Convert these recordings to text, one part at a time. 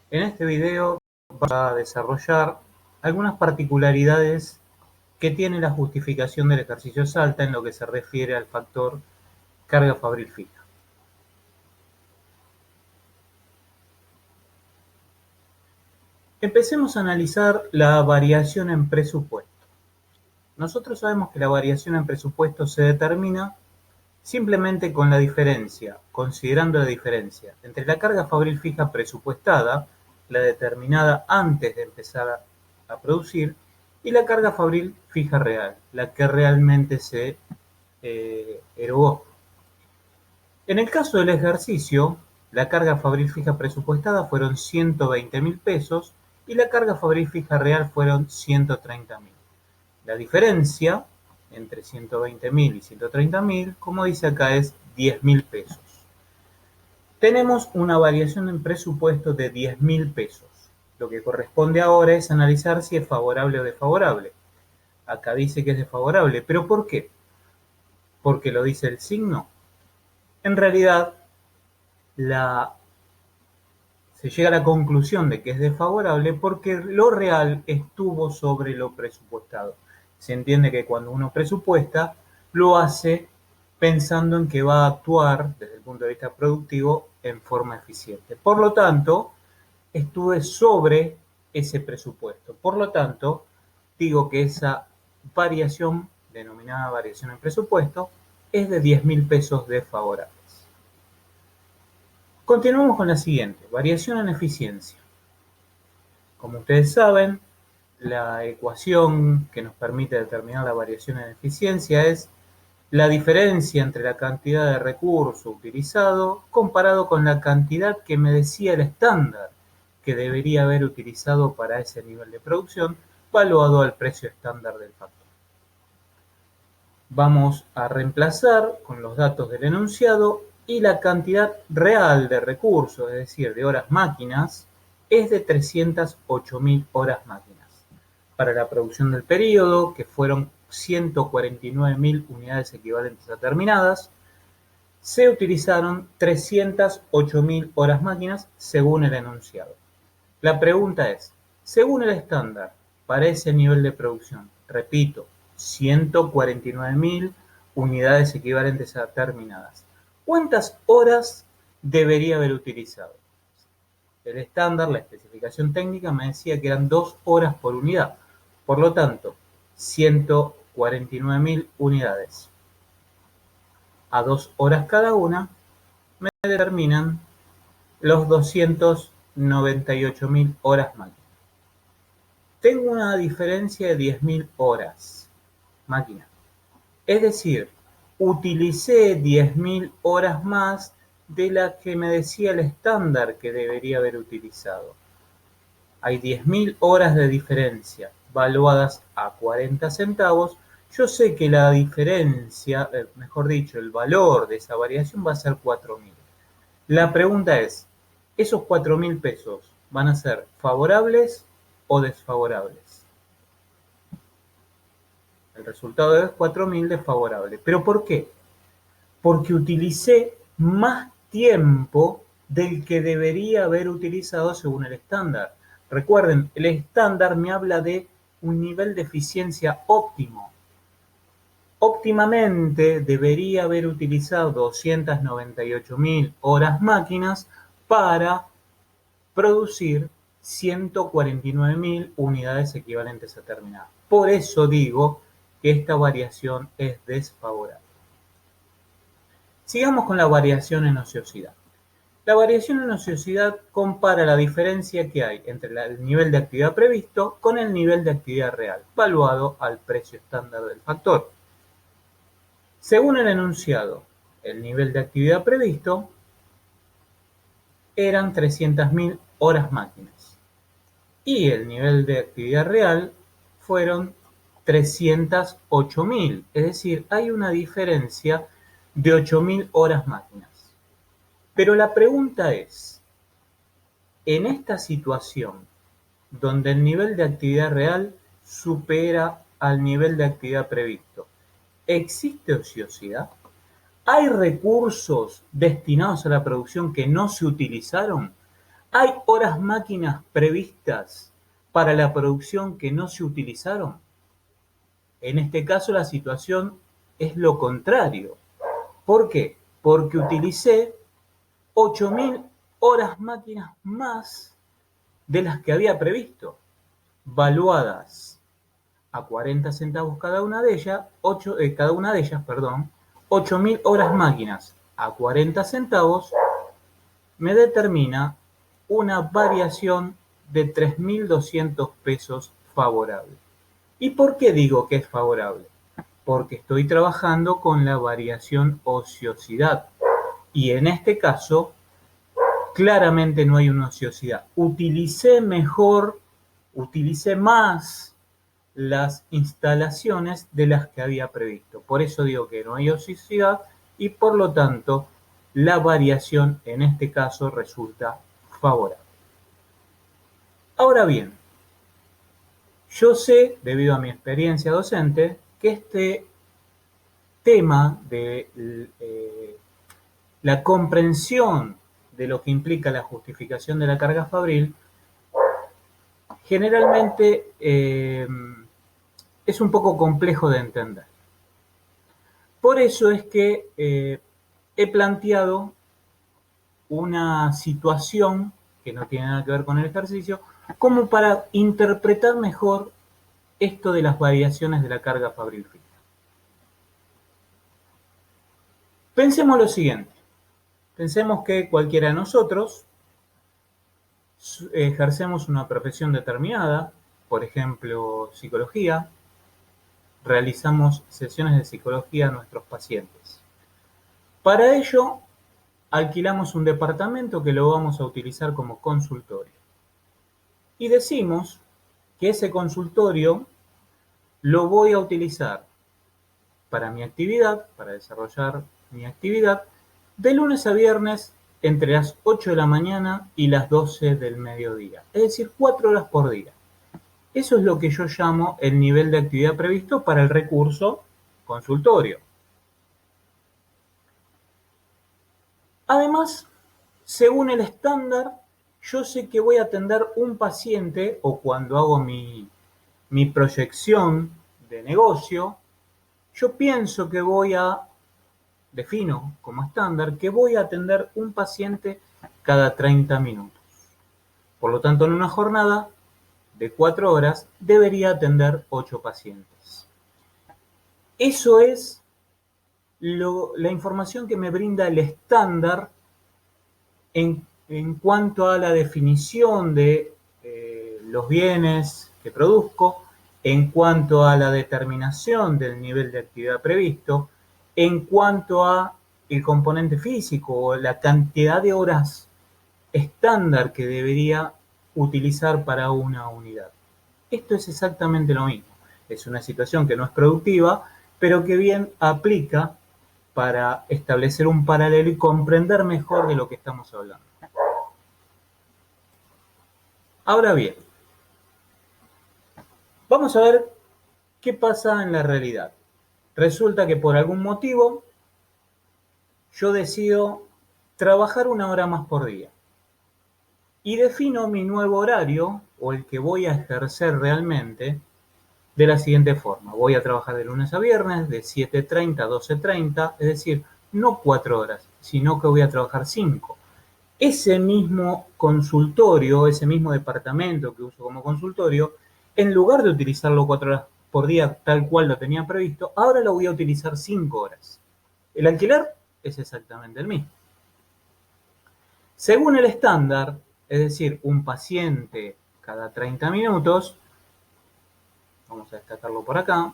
En este video vamos a desarrollar algunas particularidades que tiene la justificación del ejercicio Salta en lo que se refiere al factor carga fabril fija. Empecemos a analizar la variación en presupuesto. Nosotros sabemos que la variación en presupuesto se determina simplemente con la diferencia, considerando la diferencia entre la carga fabril fija presupuestada, la determinada antes de empezar a producir, y la carga fabril fija real, la que realmente se erogó. En el caso del ejercicio, la carga fabril fija presupuestada fueron 120.000 pesos y la carga fabril fija real fueron 130.000. La diferencia entre 120.000 y 130.000, como dice acá, es 10.000 pesos. Tenemos una variación en presupuesto de 10.000 pesos. Lo que corresponde ahora es analizar si es favorable o desfavorable. Acá dice que es desfavorable, ¿pero por qué? ¿Porque lo dice el signo? En realidad, se llega a la conclusión de que es desfavorable porque lo real estuvo sobre lo presupuestado. Se entiende que cuando uno presupuesta, lo hace pensando en que va a actuar desde el punto de vista productivo en forma eficiente. Por lo tanto, estuve sobre ese presupuesto. Por lo tanto, digo que esa variación, denominada variación en presupuesto, es de 10.000 pesos desfavorables. Continuamos con la siguiente, variación en eficiencia. Como ustedes saben, la ecuación que nos permite determinar la variación en eficiencia es la diferencia entre la cantidad de recurso utilizado comparado con la cantidad que me decía el estándar que debería haber utilizado para ese nivel de producción, valuado al precio estándar del factor. Vamos a reemplazar con los datos del enunciado y la cantidad real de recursos, es decir, de horas máquinas, es de 308.000 horas máquinas. Para la producción del periodo, que fueron 149.000 unidades equivalentes a terminadas, se utilizaron 308.000 horas máquinas según el enunciado. La pregunta es, según el estándar, para ese nivel de producción, repito, 149.000 unidades equivalentes a terminadas, ¿cuántas horas debería haber utilizado? El estándar, la especificación técnica, me decía que eran 2 horas por unidad. Por lo tanto, 149.000 unidades a 2 horas cada una me determinan los 298.000 horas máquina. Tengo una diferencia de 10.000 horas máquina. Es decir, utilicé 10.000 horas más de las que me decía el estándar que debería haber utilizado. Hay 10.000 horas de diferencia, valuadas a 40 centavos. Yo sé que la diferencia, mejor dicho, el valor de esa variación va a ser 4.000. La pregunta es, ¿esos 4.000 pesos van a ser favorables o desfavorables? El resultado es 4.000 desfavorable. ¿Pero por qué? Porque utilicé más tiempo del que debería haber utilizado según el estándar. Recuerden, el estándar me habla de un nivel de eficiencia óptimo. Óptimamente debería haber utilizado 298.000 horas máquinas para producir 149.000 unidades equivalentes a terminadas. Por eso digo que esta variación es desfavorable. Sigamos con la variación en ociosidad. La variación en ociosidad compara la diferencia que hay entre el nivel de actividad previsto con el nivel de actividad real, valuado al precio estándar del factor. Según el enunciado, el nivel de actividad previsto eran 300.000 horas máquinas y el nivel de actividad real fueron 308.000, es decir, hay una diferencia de 8.000 horas máquinas. Pero la pregunta es, en esta situación, donde el nivel de actividad real supera al nivel de actividad previsto, ¿existe ociosidad? ¿Hay recursos destinados a la producción que no se utilizaron? ¿Hay horas máquinas previstas para la producción que no se utilizaron? En este caso la situación es lo contrario. ¿Por qué? Porque utilicé 8.000 horas máquinas más de las que había previsto, valuadas a 40 centavos cada una de ellas, 8.000 horas máquinas a 40 centavos me determina una variación de 3.200 pesos favorable. ¿Y por qué digo que es favorable? Porque estoy trabajando con la variación ociosidad. Y en este caso, claramente no hay una ociosidad. Utilicé más las instalaciones de las que había previsto. Por eso digo que no hay ociosidad y por lo tanto la variación en este caso resulta favorable. Ahora bien, yo sé, debido a mi experiencia docente, que este tema de la comprensión de lo que implica la justificación de la carga fabril generalmente es un poco complejo de entender. Por eso es que he planteado una situación que no tiene nada que ver con el ejercicio, como para interpretar mejor esto de las variaciones de la carga fabril fija. Pensemos lo siguiente. Pensemos que cualquiera de nosotros ejercemos una profesión determinada, por ejemplo, psicología, realizamos sesiones de psicología a nuestros pacientes. Para ello, alquilamos un departamento que lo vamos a utilizar como consultorio. Y decimos que ese consultorio lo voy a utilizar para mi actividad, para desarrollar mi actividad, de lunes a viernes entre las 8 de la mañana y las 12 del mediodía. Es decir, 4 horas por día. Eso es lo que yo llamo el nivel de actividad previsto para el recurso consultorio. Además, según el estándar, yo sé que voy a atender un paciente, o cuando hago mi proyección de negocio, yo pienso que defino como estándar, que voy a atender un paciente cada 30 minutos. Por lo tanto, en una jornada de 4 horas debería atender 8 pacientes. Eso es la información que me brinda el estándar en cuanto a la definición de los bienes que produzco, en cuanto a la determinación del nivel de actividad previsto, en cuanto a el componente físico o la cantidad de horas estándar que debería utilizar para una unidad. Esto es exactamente lo mismo. Es una situación que no es productiva, pero que bien aplica para establecer un paralelo y comprender mejor de lo que estamos hablando. Ahora bien, vamos a ver qué pasa en la realidad. Resulta que por algún motivo yo decido trabajar 1 hora más por día y defino mi nuevo horario o el que voy a ejercer realmente de la siguiente forma. Voy a trabajar de lunes a viernes de 7:30 a 12:30, es decir, no 4 horas, sino que voy a trabajar 5. Ese mismo consultorio, ese mismo departamento que uso como consultorio, en lugar de utilizarlo 4 horas por día tal cual lo tenía previsto, ahora lo voy a utilizar 5 horas. El alquiler es exactamente el mismo. Según el estándar, es decir, un paciente cada 30 minutos, vamos a destacarlo por acá,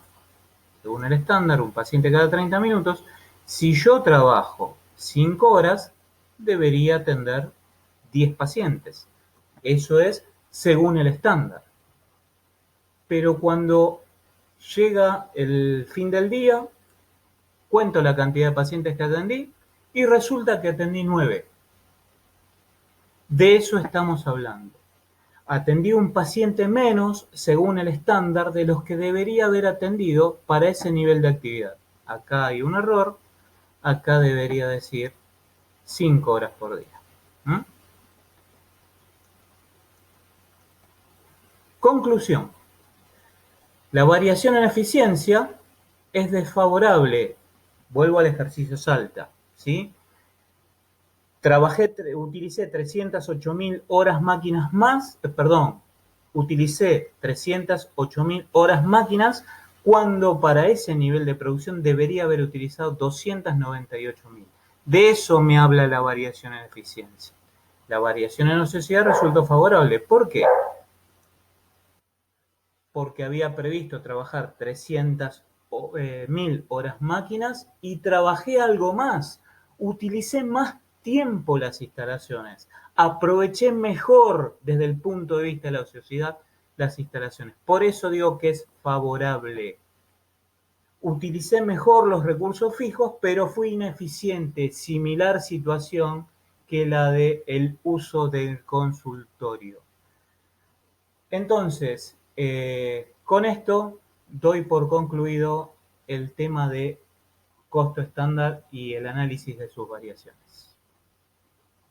según el estándar, un paciente cada 30 minutos, si yo trabajo 5 horas, debería atender 10 pacientes. Eso es según el estándar. Pero cuando llega el fin del día, cuento la cantidad de pacientes que atendí y resulta que atendí 9. De eso estamos hablando. Atendí un paciente menos según el estándar de los que debería haber atendido para ese nivel de actividad. Acá hay un error, acá debería decir 5 horas por día. Conclusión. La variación en eficiencia es desfavorable. Vuelvo al ejercicio Salta, ¿sí? Utilicé 308.000 horas máquinas más, utilicé 308.000 horas máquinas cuando para ese nivel de producción debería haber utilizado 298.000. De eso me habla la variación en eficiencia. La variación en ociosidad resultó favorable. ¿Por qué? Porque había previsto trabajar 300.000 horas máquinas y trabajé algo más. Utilicé más tiempo las instalaciones. Aproveché mejor desde el punto de vista de la ociosidad las instalaciones. Por eso digo que es favorable. Utilicé mejor los recursos fijos, pero fui ineficiente. Similar situación que la del uso del consultorio. Entonces, con esto doy por concluido el tema de costo estándar y el análisis de sus variaciones.